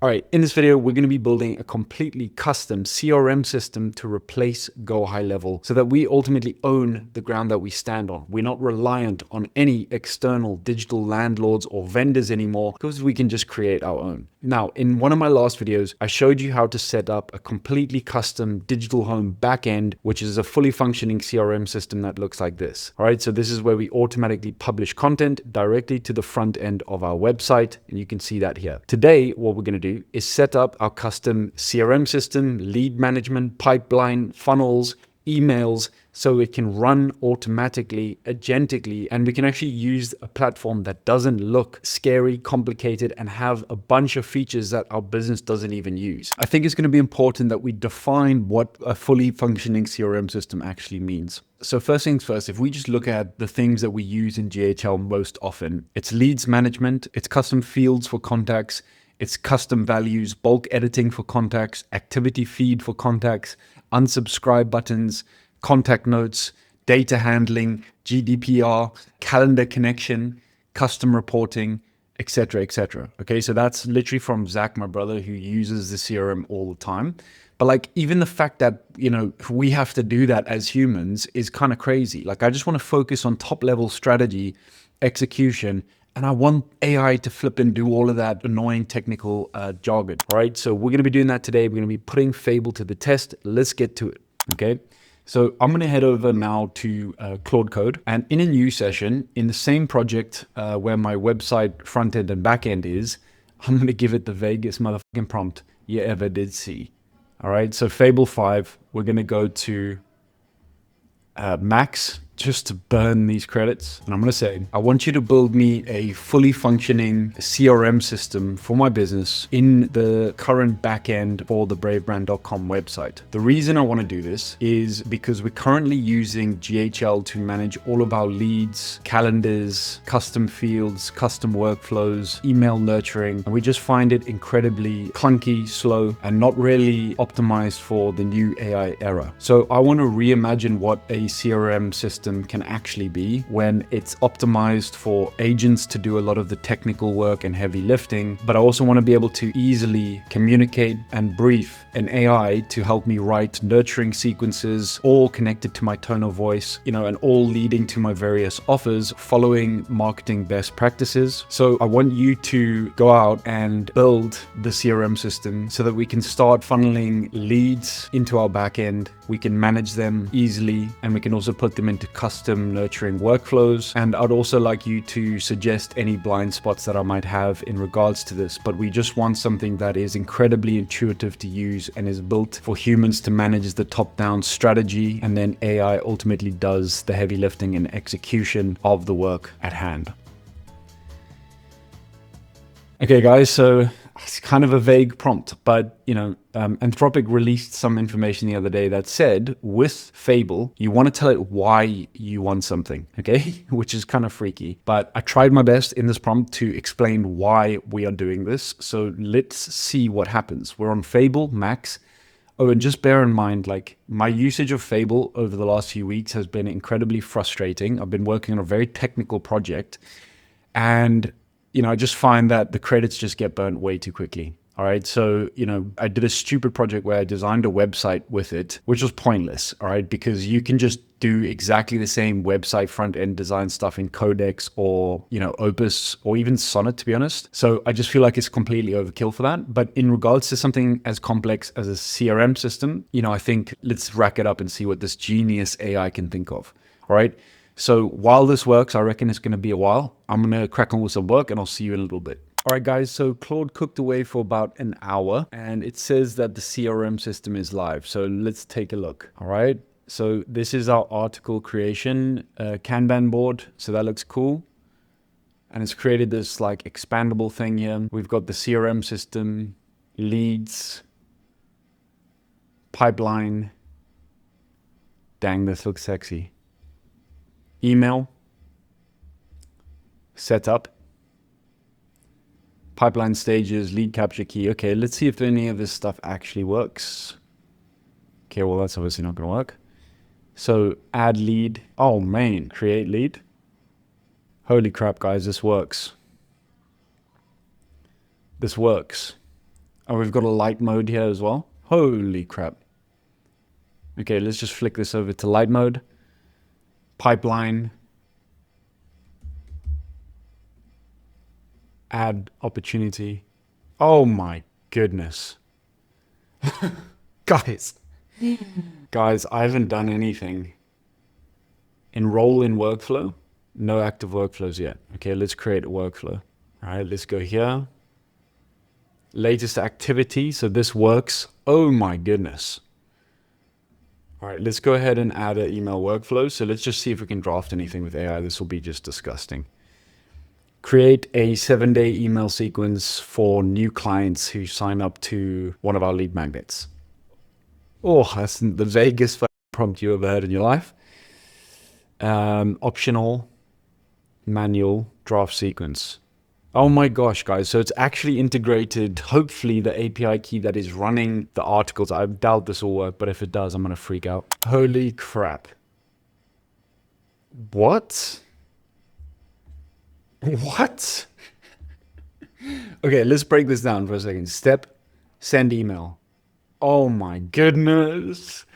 All right, in this video, we're going to be building a completely custom CRM system to replace GoHighLevel so that we ultimately own the ground that we stand on. We're not reliant on any external digital landlords or vendors anymore because we can just create our own. Now, in one of my last videos, I showed you how to set up a completely custom digital home backend, which is a fully functioning CRM system that looks like this. All right, so this is where we automatically publish content directly to the front end of our website, and you can see that here. Today, what we're going to do is set up our custom CRM system, lead management, pipeline, funnels, emails, so it can run automatically, agentically, and we can actually use a platform that doesn't look scary, complicated, and have a bunch of features that our business doesn't even use. I think it's going to be important that we define what a fully functioning CRM system actually means. So first things first, if we just look at the things that we use in GHL most often, it's leads management, it's custom fields for contacts, it's custom values, bulk editing for contacts, activity feed for contacts, unsubscribe buttons, contact notes, data handling, GDPR, calendar connection, custom reporting, etc., etc. Okay, so that's literally from Zach, my brother, who uses the CRM all the time. But like, even the fact that, we have to do that as humans is kind of crazy. Like, I just want to focus on top level strategy, execution, and I want AI to flip and do all of that annoying technical jargon, right? So we're going to be doing that today. We're going to be putting Fable to the test. Let's get to it, okay? So I'm going to head over now to Claude Code, and in a new session, in the same project where my website front end and back end is, I'm going to give it the vaguest motherfucking prompt you ever did see. All right, so Fable 5, we're going to go to max, just to burn these credits. And I'm going to say, I want you to build me a fully functioning CRM system for my business in the current backend for the bravebrand.com website. The reason I want to do this is because we're currently using GHL to manage all of our leads, calendars, custom fields, custom workflows, email nurturing, and we just find it incredibly clunky, slow, and not really optimized for the new AI era. So I want to reimagine what a CRM system can actually be when it's optimized for agents to do a lot of the technical work and heavy lifting, but I also want to be able to easily communicate and brief an AI to help me write nurturing sequences, all connected to my tone of voice, and all leading to my various offers following marketing best practices. So I want you to go out and build the CRM system so that we can start funneling leads into our backend. We can manage them easily, and we can also put them into custom nurturing workflows. And I'd also like you to suggest any blind spots that I might have in regards to this, but we just want something that is incredibly intuitive to use and is built for humans to manage the top-down strategy, and then AI ultimately does the heavy lifting and execution of the work at hand. Okay, guys, so it's kind of a vague prompt, but Anthropic released some information the other day that said with Fable, you want to tell it why you want something, okay? Which is kind of freaky, but I tried my best in this prompt to explain why we are doing this. So let's see what happens. We're on Fable Max. Oh, and just bear in mind, like, my usage of Fable over the last few weeks has been incredibly frustrating. I've been working on a very technical project, and I just find that the credits just get burnt way too quickly. All right. So, I did a stupid project where I designed a website with it, which was pointless. All right. Because you can just do exactly the same website front end design stuff in Codex or, Opus or even Sonnet, to be honest. So I just feel like it's completely overkill for that. But in regards to something as complex as a CRM system, I think let's rack it up and see what this genius AI can think of. All right. So while this works, I reckon it's going to be a while. I'm going to crack on with some work, and I'll see you in a little bit. All right, guys, so Claude cooked away for about an hour, and it says that the CRM system is live. So let's take a look. All right, so this is our article creation Kanban board. So that looks cool. And it's created this like expandable thing here. We've got the CRM system, leads, pipeline. Dang, this looks sexy. Email, setup, pipeline stages, lead capture key. Okay, let's see if any of this stuff actually works. Okay, well, that's obviously not going to work. So add lead. Oh, man, create lead. Holy crap, guys, this works. This works. Oh, we've got a light mode here as well. Holy crap. Okay, let's just flick this over to light mode. Pipeline. Add opportunity. Oh my goodness. Guys. Guys, I haven't done anything. Enroll in workflow. No active workflows yet. Okay, let's create a workflow. All right, let's go here. Latest activity. So this works. Oh my goodness. All right, let's go ahead and add an email workflow. So let's just see if we can draft anything with AI. This will be just disgusting. Create a 7-day email sequence for new clients who sign up to one of our lead magnets. Oh, that's the vaguest prompt you ever heard in your life. Optional, manual, draft sequence. Oh my gosh, guys. So it's actually integrated, hopefully, the API key that is running the articles. I doubt this will work, but if it does, I'm going to freak out. Holy crap. What? What? Okay, let's break this down for a second. Step, send email. Oh my goodness.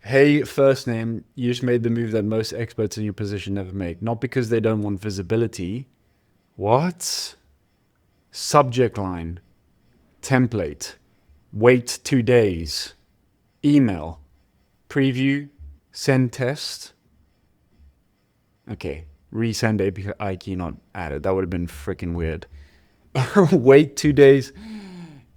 Hey, first name, you just made the move that most experts in your position never make. Not because they don't want visibility. What? Subject line. Template. Wait 2 days. Email. Preview. Send test. Okay. Resend API key not added. That would have been freaking weird. Wait 2 days.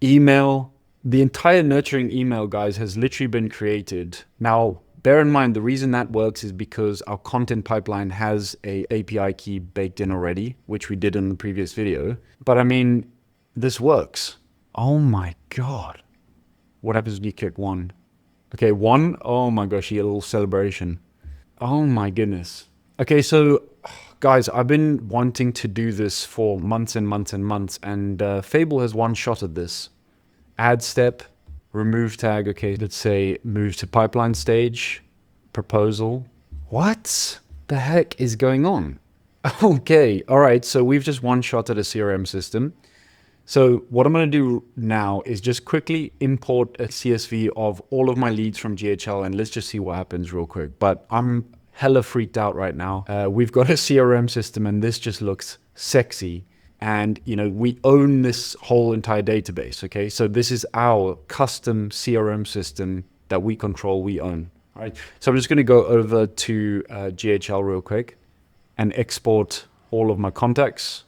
Email. The entire nurturing email, guys, has literally been created. Now, bear in mind, the reason that works is because our content pipeline has a API key baked in already, which we did in the previous video. But I mean, this works. Oh my God. What happens when you click 1? Okay, 1. Oh my gosh, you get a little celebration. Oh my goodness. Okay, so guys, I've been wanting to do this for months and months and months, and Fable has one-shotted this. Add step, remove tag. Okay, let's say move to pipeline stage, proposal. What the heck is going on? Okay, all right, so we've just one-shotted a CRM system. So what I'm going to do now is just quickly import a CSV of all of my leads from GHL, and let's just see what happens real quick. But I'm hella freaked out right now. We've got a CRM system, and this just looks sexy. And, you know, we own this whole entire database, okay? So this is our custom CRM system that we control, we own, all right? So I'm just going to go over to GHL real quick and export all of my contacts.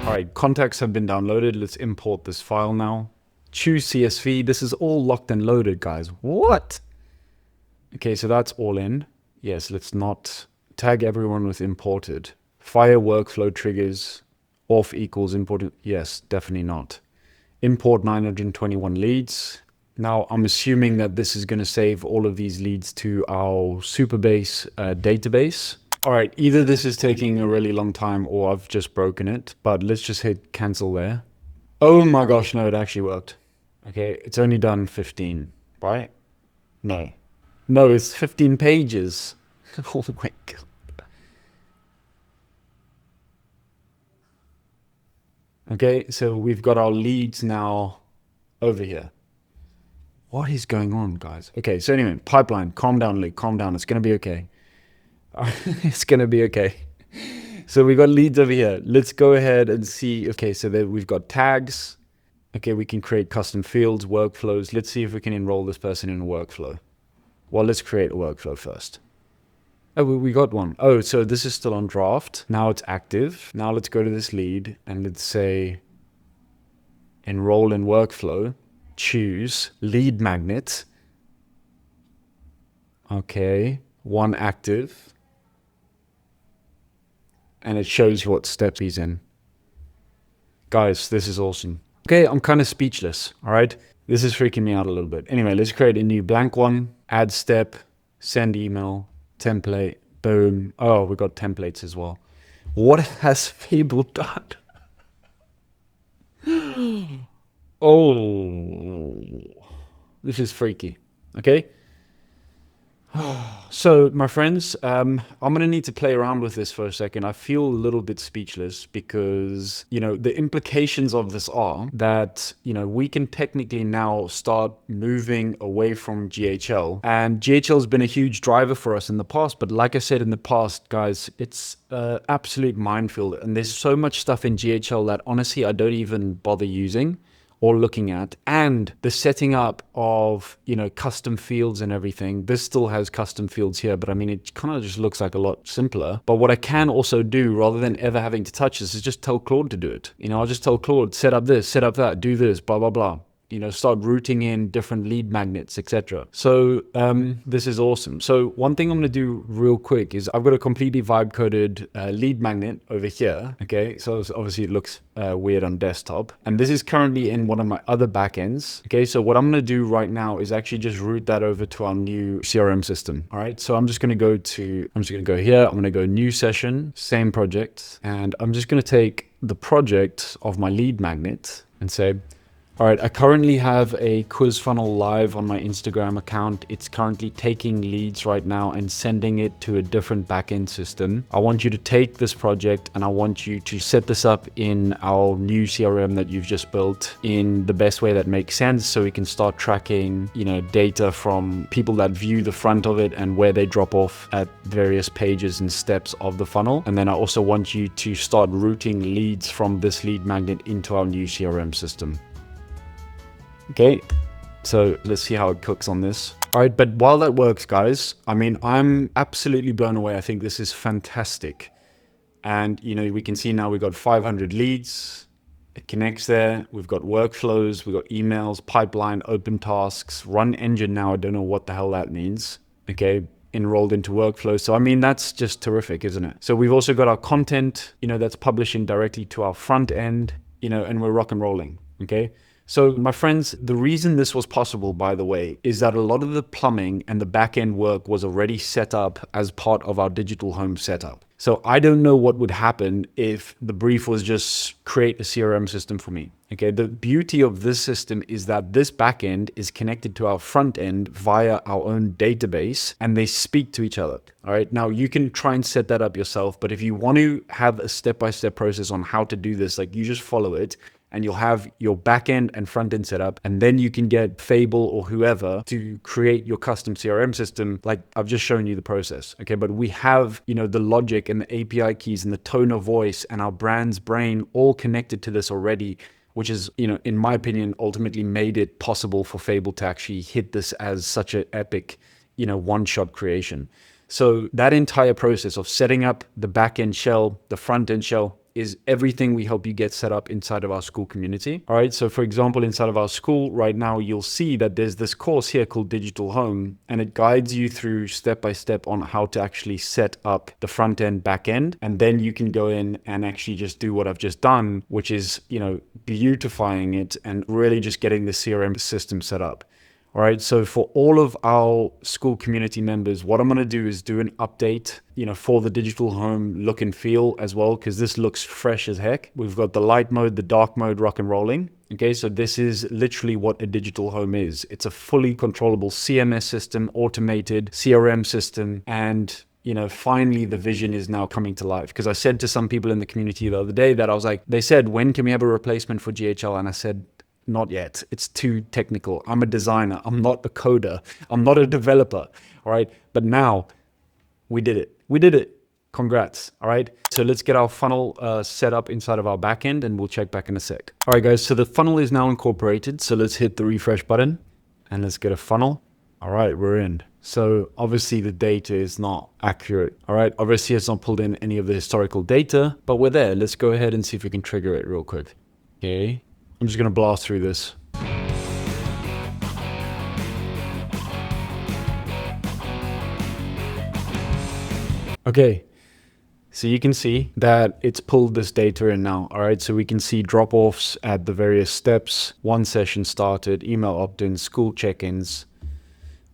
All right, contacts have been downloaded. Let's import this file now. Choose CSV. This is all locked and loaded, guys. What? Okay, so that's all in. Yes, let's not tag everyone with imported. Fire workflow triggers off equals imported. Yes, definitely not. Import 921 leads. Now, I'm assuming that this is going to save all of these leads to our Superbase database. All right, either this is taking a really long time or I've just broken it, but let's just hit cancel there. Oh my gosh, no, it actually worked. Okay, it's only done 15, right? No. No, it's 15 pages. Oh my God. Okay, so we've got our leads now over here. What is going on, guys? Okay, so anyway, pipeline, calm down, Lee, calm down. It's going to be okay. It's going to be okay. So we got leads over here. Let's go ahead and see. Okay, so there we've got tags. Okay, we can create custom fields, workflows. Let's see if we can enroll this person in a workflow. Well, let's create a workflow first. Oh, we got one. Oh, so this is still on draft. Now it's active. Now let's go to this lead and let's say enroll in workflow. Choose lead magnet. Okay, 1 active. And it shows you what step he's in. Guys, this is awesome. Okay, I'm kind of speechless, all right? This is freaking me out a little bit. Anyway, let's create a new blank one. Add step, send email, template, boom. Oh, we got templates as well. What has Fable done? Oh, this is freaky, okay? So, my friends, I'm going to need to play around with this for a second. I feel a little bit speechless because, the implications of this are that, we can technically now start moving away from GHL. And GHL has been a huge driver for us in the past. But like I said in the past, guys, it's absolute minefield. And there's so much stuff in GHL that honestly, I don't even bother using or looking at. And the setting up of custom fields and everything, this still has custom fields here, but I mean it kind of just looks like a lot simpler. But what I can also do, rather than ever having to touch this, is just tell Claude to do it. I'll just tell Claude, set up this, set up that, do this, blah blah blah, start routing in different lead magnets, etc. So this is awesome. So one thing I'm going to do real quick is I've got a completely vibe coded lead magnet over here. Okay, so obviously it looks weird on desktop, and this is currently in one of my other backends. Okay, so what I'm going to do right now is actually just route that over to our new CRM system. All right, so I'm just going to go here. I'm going to go new session, same project, and I'm just going to take the project of my lead magnet and say, all right, I currently have a quiz funnel live on my Instagram account. It's currently taking leads right now and sending it to a different backend system. I want you to take this project and I want you to set this up in our new CRM that you've just built in the best way that makes sense, so we can start tracking, data from people that view the front of it and where they drop off at various pages and steps of the funnel. And then I also want you to start routing leads from this lead magnet into our new CRM system. Okay, so let's see how it cooks on this. All right, but while that works, guys, I mean, I'm absolutely blown away. I think this is fantastic. And, we can see now we've got 500 leads. It connects there. We've got workflows, we've got emails, pipeline, open tasks, run engine now. I don't know what the hell that means. Okay, enrolled into workflows. So, I mean, that's just terrific, isn't it? So we've also got our content, that's publishing directly to our front end, and we're rock and rolling. Okay. So my friends, the reason this was possible, by the way, is that a lot of the plumbing and the back-end work was already set up as part of our digital home setup. So I don't know what would happen if the brief was just create a CRM system for me. Okay, the beauty of this system is that this backend is connected to our front end via our own database, and they speak to each other. All right, now you can try and set that up yourself, but if you want to have a step-by-step process on how to do this, like, you just follow it, and you'll have your backend and front end set up, and then you can get Fable or whoever to create your custom CRM system. Like I've just shown you the process. Okay, but we have, the logic and the API keys and the tone of voice and our brand's brain all connected to this already, which is, in my opinion, ultimately made it possible for Fable to actually hit this as such an epic, one-shot creation. So that entire process of setting up the backend shell, the front end shell, is everything we help you get set up inside of our school community. All right, so for example, inside of our school right now, you'll see that there's this course here called Digital Home, and it guides you through step by step on how to actually set up the front end, back end, and then you can go in and actually just do what I've just done, which is, beautifying it and really just getting the CRM system set up. All right, so for all of our school community members, what I'm going to do is do an update, for the digital home look and feel as well, because this looks fresh as heck. We've got the light mode, the dark mode, rock and rolling. Okay, so this is literally what a digital home is. It's a fully controllable CMS system, automated CRM system, and finally the vision is now coming to life. Because I said to some people in the community the other day that they said, when can we have a replacement for GHL? And I said, not yet. It's too technical. I'm a designer. I'm not a coder. I'm not a developer. All right. But now we did it. We did it. Congrats. All right. So let's get our funnel set up inside of our backend, and we'll check back in a sec. All right, guys. So the funnel is now incorporated. So let's hit the refresh button and let's get a funnel. All right, we're in. So obviously the data is not accurate. All right. Obviously it's not pulled in any of the historical data, but we're there. Let's go ahead and see if we can trigger it real quick. Okay. I'm just going to blast through this. Okay, so you can see that it's pulled this data in now. All right, so we can see drop-offs at the various steps, one session started, email opt-ins, school check-ins.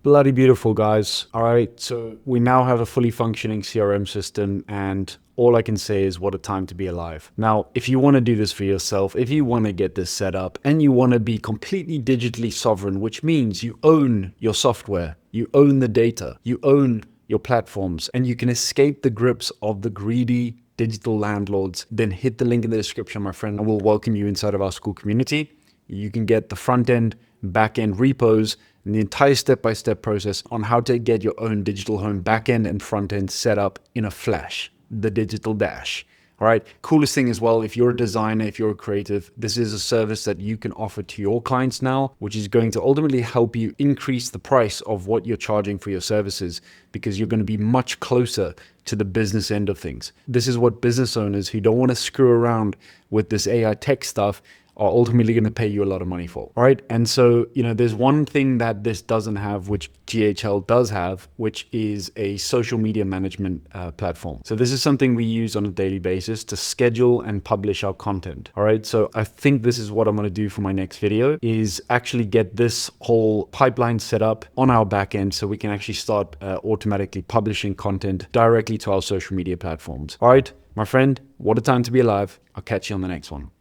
Bloody beautiful, guys. All right, so we now have a fully functioning CRM system, and all I can say is what a time to be alive. Now, if you want to do this for yourself, if you want to get this set up and you want to be completely digitally sovereign, which means you own your software, You own the data, you own your platforms, and you can escape the grips of the greedy digital landlords. Then hit the link in the description, my friend, and we'll welcome you inside of our school community. You can get the front end, back end repos, and the entire step-by-step process on how to get your own digital home back end and front end set up in a flash, the digital dash. All right. Coolest thing as well, if you're a designer, if you're a creative, this is a service that you can offer to your clients now, which is going to ultimately help you increase the price of what you're charging for your services, because you're going to be much closer to the business end of things. This is what business owners who don't want to screw around with this AI tech stuff are ultimately going to pay you a lot of money for. All right. And so, there's one thing that this doesn't have, which GHL does have, which is a social media management platform. So this is something we use on a daily basis to schedule and publish our content. All right. So I think this is what I'm going to do for my next video, is actually get this whole pipeline set up on our back end so we can actually start automatically publishing content directly to our social media platforms. All right, my friend, what a time to be alive. I'll catch you on the next one.